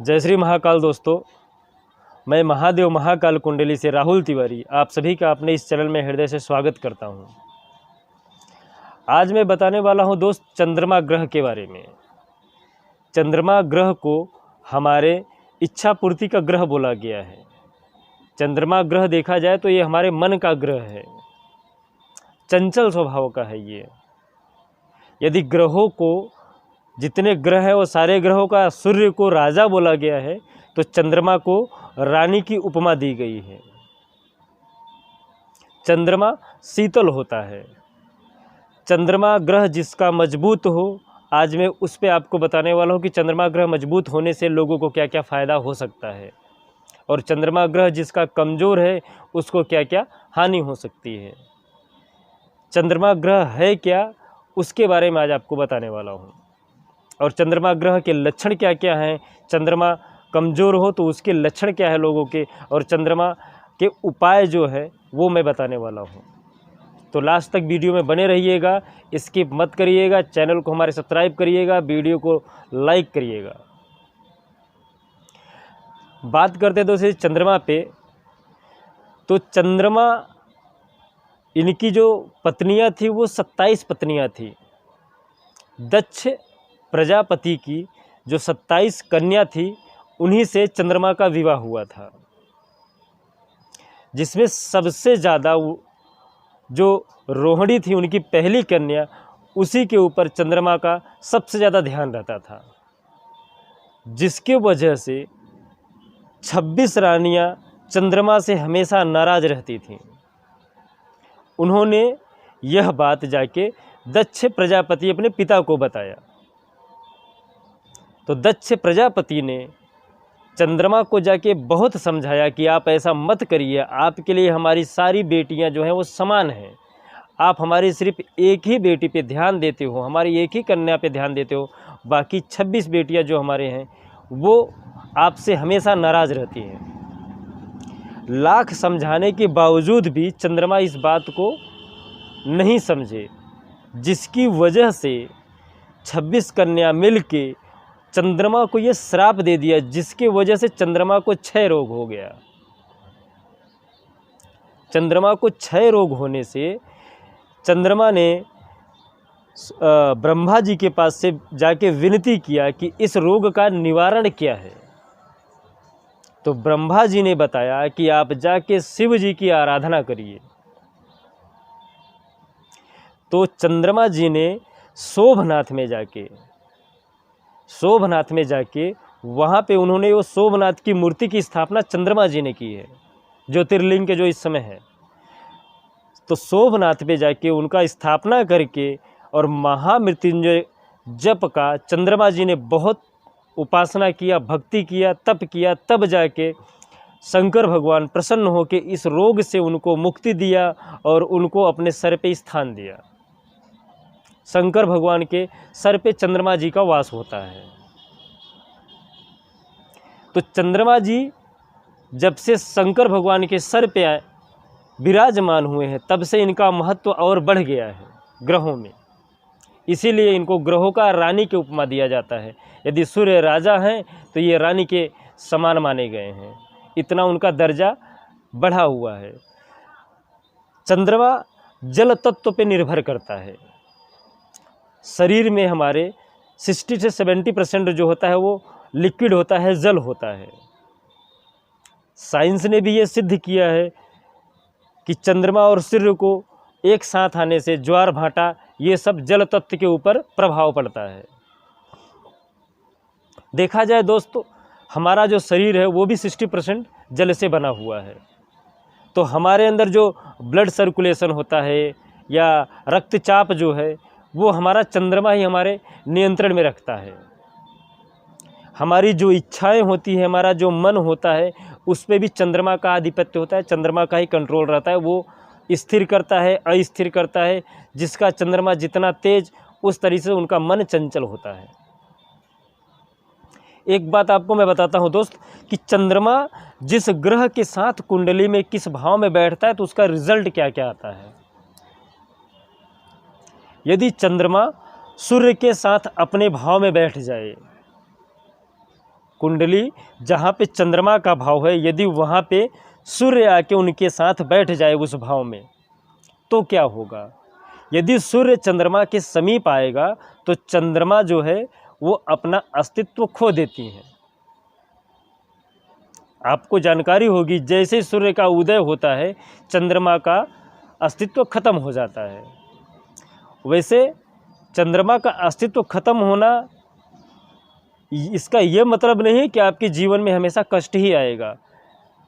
जय श्री महाकाल दोस्तों, मैं महादेव महाकाल कुंडली से राहुल तिवारी आप सभी का अपने इस चैनल में हृदय से स्वागत करता हूं। आज मैं बताने वाला हूं दोस्त चंद्रमा ग्रह के बारे में। चंद्रमा ग्रह को हमारे इच्छा पूर्ति का ग्रह बोला गया है। चंद्रमा ग्रह देखा जाए तो ये हमारे मन का ग्रह है, चंचल स्वभाव का है ये। यदि ग्रहों को जितने ग्रह हैं वो सारे ग्रहों का सूर्य को राजा बोला गया है, तो चंद्रमा को रानी की उपमा दी गई है। चंद्रमा शीतल होता है। चंद्रमा ग्रह जिसका मजबूत हो, आज मैं उस पे आपको बताने वाला हूँ कि चंद्रमा ग्रह मजबूत होने से लोगों को क्या क्या फ़ायदा हो सकता है, और चंद्रमा ग्रह जिसका कमज़ोर है उसको क्या क्या हानि हो सकती है। चंद्रमा ग्रह है क्या, उसके बारे में आज आपको बताने वाला हूँ। और चंद्रमा ग्रह के लक्षण क्या क्या हैं, चंद्रमा कमज़ोर हो तो उसके लक्षण क्या है लोगों के, और चंद्रमा के उपाय जो है वो मैं बताने वाला हूँ। तो लास्ट तक वीडियो में बने रहिएगा, स्किप मत करिएगा, चैनल को हमारे सब्सक्राइब करिएगा, वीडियो को लाइक करिएगा। बात करते दोस्तों चंद्रमा पे, तो चंद्रमा इनकी जो पत्नियां थी वो 27 पत्नियां थी। दक्ष प्रजापति की जो 27 कन्या थी, उन्हीं से चंद्रमा का विवाह हुआ था, जिसमें सबसे ज़्यादा जो रोहिणी थी उनकी पहली कन्या, उसी के ऊपर चंद्रमा का सबसे ज़्यादा ध्यान रहता था, जिसके वजह से 26 रानियां चंद्रमा से हमेशा नाराज़ रहती थीं। उन्होंने यह बात जाके दक्ष प्रजापति अपने पिता को बताया, तो दक्ष प्रजापति ने चंद्रमा को जाके बहुत समझाया कि आप ऐसा मत करिए, आपके लिए हमारी सारी बेटियां जो हैं वो समान हैं। आप हमारी सिर्फ एक ही बेटी पे ध्यान देते हो, हमारी एक ही कन्या पे ध्यान देते हो, बाकी 26 बेटियां जो हमारे हैं वो आपसे हमेशा नाराज़ रहती हैं। लाख समझाने के बावजूद भी चंद्रमा इस बात को नहीं समझे, जिसकी वजह से 26 कन्या मिलके चंद्रमा को ये श्राप दे दिया, जिसके वजह से चंद्रमा को क्षय रोग हो गया। चंद्रमा को क्षय रोग होने से चंद्रमा ने ब्रह्मा जी के पास से जाके विनती किया कि इस रोग का निवारण क्या है। तो ब्रह्मा जी ने बताया कि आप जाके शिव जी की आराधना करिए। तो चंद्रमा जी ने सोमनाथ में जाके वहाँ पे उन्होंने वो सोमनाथ की मूर्ति की स्थापना चंद्रमा जी ने की है, ज्योतिर्लिंग के जो इस समय है। तो सोमनाथ पे जाके उनका स्थापना करके और महामृत्युंजय जप का चंद्रमा जी ने बहुत उपासना किया, भक्ति किया, तप किया, तब जाके शंकर भगवान प्रसन्न होकर इस रोग से उनको मुक्ति दिया और उनको अपने सर पे स्थान दिया। शंकर भगवान के सर पे चंद्रमा जी का वास होता है। तो चंद्रमा जी जब से शंकर भगवान के सर पे विराजमान हुए हैं, तब से इनका महत्व और बढ़ गया है ग्रहों में। इसीलिए इनको ग्रहों का रानी की उपमा दिया जाता है। यदि सूर्य राजा हैं तो ये रानी के समान माने गए हैं, इतना उनका दर्जा बढ़ा हुआ है। चंद्रमा जल तत्व पे निर्भर करता है। शरीर में हमारे 60 से 70% जो होता है वो लिक्विड होता है, जल होता है। साइंस ने भी ये सिद्ध किया है कि चंद्रमा और सूर्य को एक साथ आने से ज्वार भाटा ये सब जल तत्व के ऊपर प्रभाव पड़ता है। देखा जाए दोस्तों, हमारा जो शरीर है वो भी 60% जल से बना हुआ है। तो हमारे अंदर जो ब्लड सर्कुलेशन होता है या रक्तचाप जो है, वो हमारा चंद्रमा ही हमारे नियंत्रण में रखता है। हमारी जो इच्छाएं होती है, हमारा जो मन होता है, उस पे भी चंद्रमा का आधिपत्य होता है, चंद्रमा का ही कंट्रोल रहता है। वो स्थिर करता है, अस्थिर करता है। जिसका चंद्रमा जितना तेज, उस तरीके से उनका मन चंचल होता है। एक बात आपको मैं बताता हूँ दोस्त, कि चंद्रमा जिस ग्रह के साथ कुंडली में किस भाव में बैठता है तो उसका रिजल्ट क्या क्या आता है। यदि चंद्रमा सूर्य के साथ अपने भाव में बैठ जाए, कुंडली जहाँ पे चंद्रमा का भाव है, यदि वहाँ पे सूर्य आके उनके साथ बैठ जाए उस भाव में, तो क्या होगा? यदि सूर्य चंद्रमा के समीप आएगा तो चंद्रमा जो है वो अपना अस्तित्व खो देती है। आपको जानकारी होगी, जैसे सूर्य का उदय होता है चंद्रमा का अस्तित्व खत्म हो जाता है। वैसे चंद्रमा का अस्तित्व खत्म होना इसका ये मतलब नहीं है कि आपके जीवन में हमेशा कष्ट ही आएगा,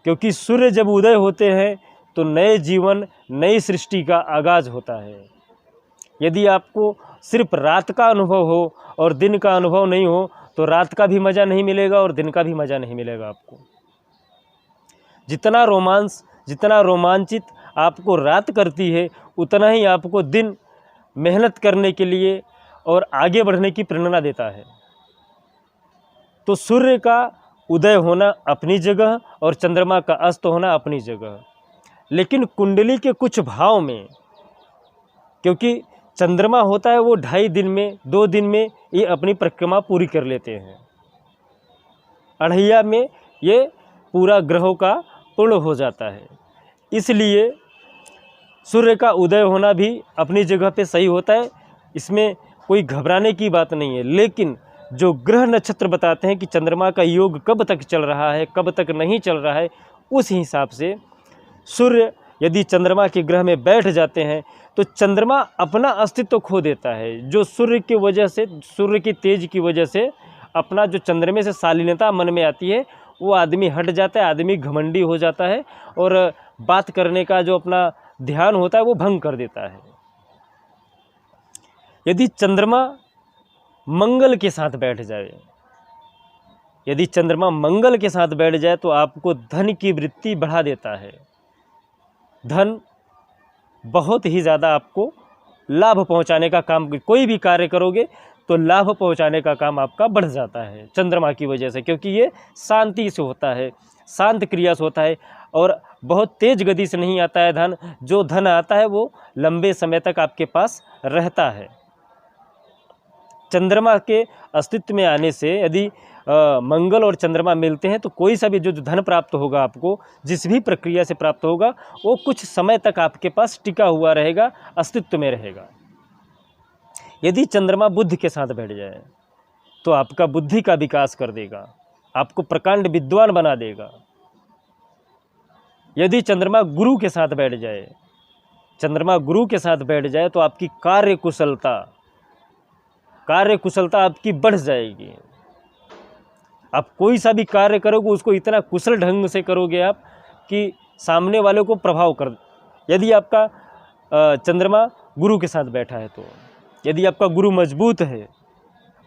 क्योंकि सूर्य जब उदय होते हैं तो नए जीवन, नई सृष्टि का आगाज होता है। यदि आपको सिर्फ रात का अनुभव हो और दिन का अनुभव नहीं हो तो रात का भी मज़ा नहीं मिलेगा और दिन का भी मज़ा नहीं मिलेगा आपको। जितना रोमांस, जितना रोमांचित आपको रात करती है, उतना ही आपको दिन मेहनत करने के लिए और आगे बढ़ने की प्रेरणा देता है। तो सूर्य का उदय होना अपनी जगह और चंद्रमा का अस्त होना अपनी जगह, लेकिन कुंडली के कुछ भाव में, क्योंकि चंद्रमा होता है वो 2.5 दिन में, 2 दिन में ये अपनी परिक्रमा पूरी कर लेते हैं। अढ़ैया में ये पूरा ग्रहों का पूर्ण हो जाता है। इसलिए सूर्य का उदय होना भी अपनी जगह पे सही होता है, इसमें कोई घबराने की बात नहीं है। लेकिन जो ग्रह नक्षत्र बताते हैं कि चंद्रमा का योग कब तक चल रहा है, कब तक नहीं चल रहा है, उस हिसाब से सूर्य यदि चंद्रमा के ग्रह में बैठ जाते हैं तो चंद्रमा अपना अस्तित्व खो देता है। जो सूर्य की वजह से, सूर्य की तेज की वजह से अपना जो चंद्रमा से शालीनता मन में आती है वो आदमी हट जाता है, आदमी घमंडी हो जाता है और बात करने का जो अपना ध्यान होता है वो भंग कर देता है। यदि चंद्रमा मंगल के साथ बैठ जाए, यदि चंद्रमा मंगल के साथ बैठ जाए तो आपको धन की वृत्ति बढ़ा देता है। धन बहुत ही ज़्यादा आपको लाभ पहुंचाने का काम, कोई भी कार्य करोगे तो लाभ पहुंचाने का काम आपका बढ़ जाता है चंद्रमा की वजह से, क्योंकि ये शांति से होता है, शांत क्रिया से होता है और बहुत तेज गति से नहीं आता है धन। जो धन आता है वो लंबे समय तक आपके पास रहता है। चंद्रमा के अस्तित्व में आने से यदि मंगल और चंद्रमा मिलते हैं तो कोई सा भी जो धन प्राप्त होगा आपको, जिस भी प्रक्रिया से प्राप्त होगा, वो कुछ समय तक आपके पास टिका हुआ रहेगा, अस्तित्व में रहेगा। यदि चंद्रमा बुध के साथ बैठ जाए तो आपका बुद्धि का विकास कर देगा, आपको प्रकांड विद्वान बना देगा। यदि चंद्रमा गुरु के साथ बैठ जाए, चंद्रमा गुरु के साथ बैठ जाए तो आपकी कार्य कुशलता आपकी बढ़ जाएगी। आप कोई सा भी कार्य करोगे उसको इतना कुशल ढंग से करोगे आप कि सामने वाले को प्रभाव कर। यदि आपका चंद्रमा गुरु के साथ बैठा है, तो यदि आपका गुरु मजबूत है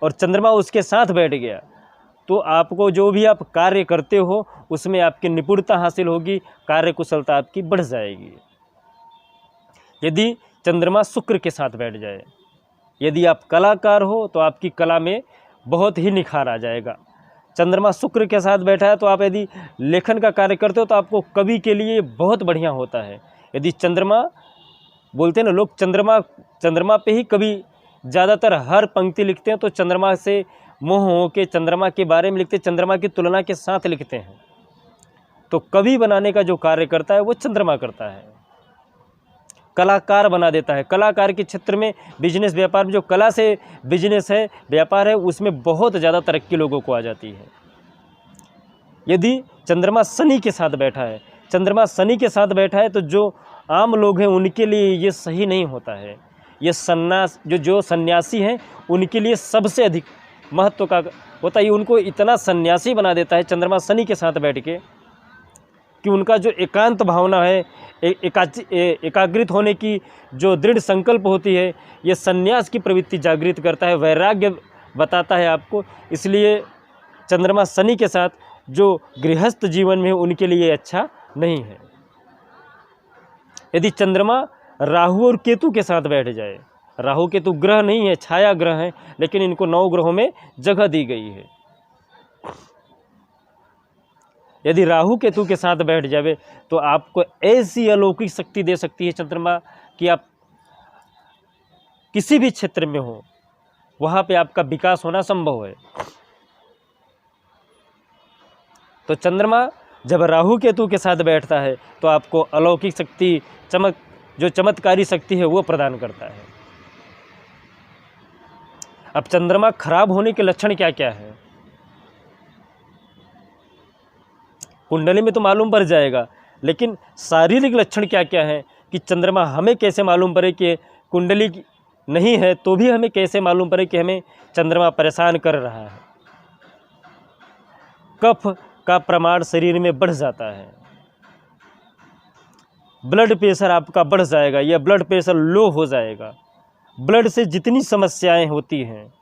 और चंद्रमा उसके साथ बैठ गया तो आपको जो भी आप कार्य करते हो उसमें आपकी निपुणता हासिल होगी, कार्य कुशलता आपकी बढ़ जाएगी। यदि चंद्रमा शुक्र के साथ बैठ जाए, यदि आप कलाकार हो तो आपकी कला में बहुत ही निखार आ जाएगा। चंद्रमा शुक्र के साथ बैठा है तो आप यदि लेखन का कार्य करते हो तो आपको कवि के लिए बहुत बढ़िया होता है। यदि चंद्रमा, बोलते हैं ना लोग, चंद्रमा पे ही कवि ज़्यादातर हर पंक्ति लिखते हैं, तो चंद्रमा से मोह हो के चंद्रमा के बारे में लिखते, चंद्रमा की तुलना के साथ लिखते हैं। तो कवि बनाने का जो कार्य करता है वो चंद्रमा करता है, कलाकार बना देता है। कलाकार के क्षेत्र में, बिजनेस व्यापार में, जो कला से बिजनेस है, व्यापार है, उसमें बहुत ज़्यादा तरक्की लोगों को आ जाती है। यदि चंद्रमा शनि के साथ बैठा है, चंद्रमा शनि के साथ बैठा है तो जो आम लोग हैं उनके लिए ये सही नहीं होता है। ये जो सन्यासी हैं उनके लिए सबसे अधिक महत्व का होता है। ये उनको इतना सन्यासी बना देता है चंद्रमा शनि के साथ बैठ के कि उनका जो एकांत भावना है, एकाग्रित होने की जो दृढ़ संकल्प होती है, ये सन्यास की प्रवृत्ति जागृत करता है, वैराग्य बताता है आपको। इसलिए चंद्रमा शनि के साथ जो गृहस्थ जीवन में उनके लिए अच्छा नहीं है। यदि चंद्रमा राहु और केतु के साथ बैठ जाए, राहु केतु ग्रह नहीं है, छाया ग्रह है, लेकिन इनको 9 ग्रहों में जगह दी गई है। यदि राहु केतु के साथ बैठ जावे तो आपको ऐसी अलौकिक शक्ति दे सकती है चंद्रमा कि आप किसी भी क्षेत्र में हो वहाँ पे आपका विकास होना संभव है। तो चंद्रमा जब राहु केतु के साथ बैठता है तो आपको अलौकिक शक्ति, जो चमत्कारी शक्ति है वो प्रदान करता है। अब चंद्रमा खराब होने के लक्षण क्या क्या है, कुंडली में तो मालूम पड़ जाएगा, लेकिन शारीरिक लक्षण क्या क्या है कि चंद्रमा हमें कैसे मालूम पड़े कि कुंडली नहीं है तो भी हमें कैसे मालूम पड़े कि हमें चंद्रमा परेशान कर रहा है। कफ का प्रमाण शरीर में बढ़ जाता है, ब्लड प्रेशर आपका बढ़ जाएगा या ब्लड प्रेशर लो हो जाएगा, ब्लड से जितनी समस्याएं होती हैं,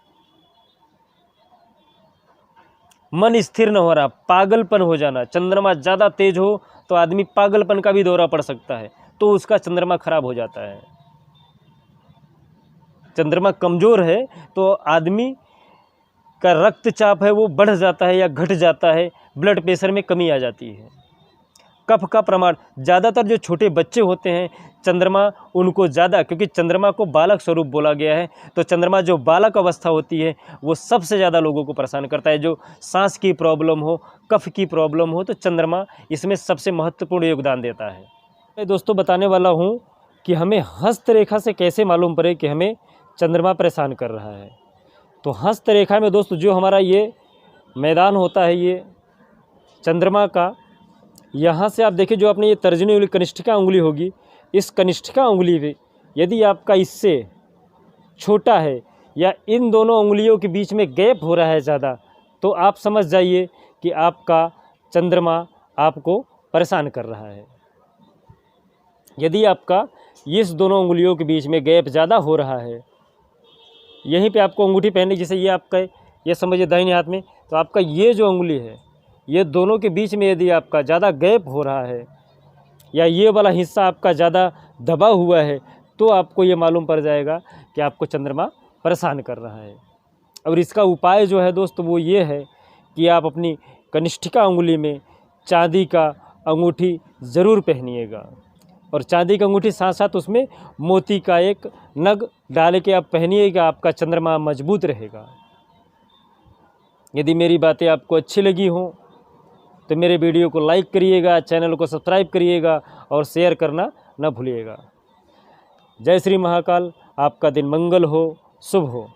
मन स्थिर न हो रहा, पागलपन हो जाना, चंद्रमा ज़्यादा तेज हो तो आदमी पागलपन का भी दौरा पड़ सकता है, तो उसका चंद्रमा खराब हो जाता है। चंद्रमा कमज़ोर है तो आदमी का रक्तचाप है वो बढ़ जाता है या घट जाता है, ब्लड प्रेशर में कमी आ जाती है। कफ का प्रमाण, ज़्यादातर जो छोटे बच्चे होते हैं चंद्रमा उनको ज़्यादा, क्योंकि चंद्रमा को बालक स्वरूप बोला गया है, तो चंद्रमा जो बालक अवस्था होती है वो सबसे ज़्यादा लोगों को परेशान करता है। जो सांस की प्रॉब्लम हो, कफ की प्रॉब्लम हो, तो चंद्रमा इसमें सबसे महत्वपूर्ण योगदान देता है। मैं दोस्तों बताने वाला हूँ कि हमें हस्तरेखा से कैसे मालूम पड़े कि हमें चंद्रमा परेशान कर रहा है। तो हस्तरेखा में दोस्तों जो हमारा ये मैदान होता है ये चंद्रमा का, यहाँ से आप देखिए जो अपनी ये तर्जनी उंगली कनिष्ठिका उंगली होगी, इस कनिष्ठिका उंगली पे यदि आपका इससे छोटा है या इन दोनों उंगलियों के बीच में गैप हो रहा है ज़्यादा, तो आप समझ जाइए कि आपका चंद्रमा आपको परेशान कर रहा है। यदि आपका इस दोनों उंगलियों के बीच में गैप ज़्यादा हो रहा है, यहीं पे आपको अंगूठी पहननी, जैसे ये आपका ये समझिए दाहिने हाथ में, तो आपका ये जो उंगली है ये दोनों के बीच में यदि आपका ज़्यादा गैप हो रहा है या ये वाला हिस्सा आपका ज़्यादा दबा हुआ है, तो आपको ये मालूम पड़ जाएगा कि आपको चंद्रमा परेशान कर रहा है। और इसका उपाय जो है दोस्त वो ये है कि आप अपनी कनिष्ठिका उंगली में चांदी का अंगूठी ज़रूर पहनिएगा, और चांदी का अंगूठी साथ साथ उसमें मोती का एक नग डाल के आप पहनिएगा, आपका चंद्रमा मजबूत रहेगा। यदि मेरी बातें आपको अच्छी लगी हों तो मेरे वीडियो को लाइक करिएगा, चैनल को सब्सक्राइब करिएगा और शेयर करना न भूलिएगा। जय श्री महाकाल, आपका दिन मंगल हो, शुभ हो।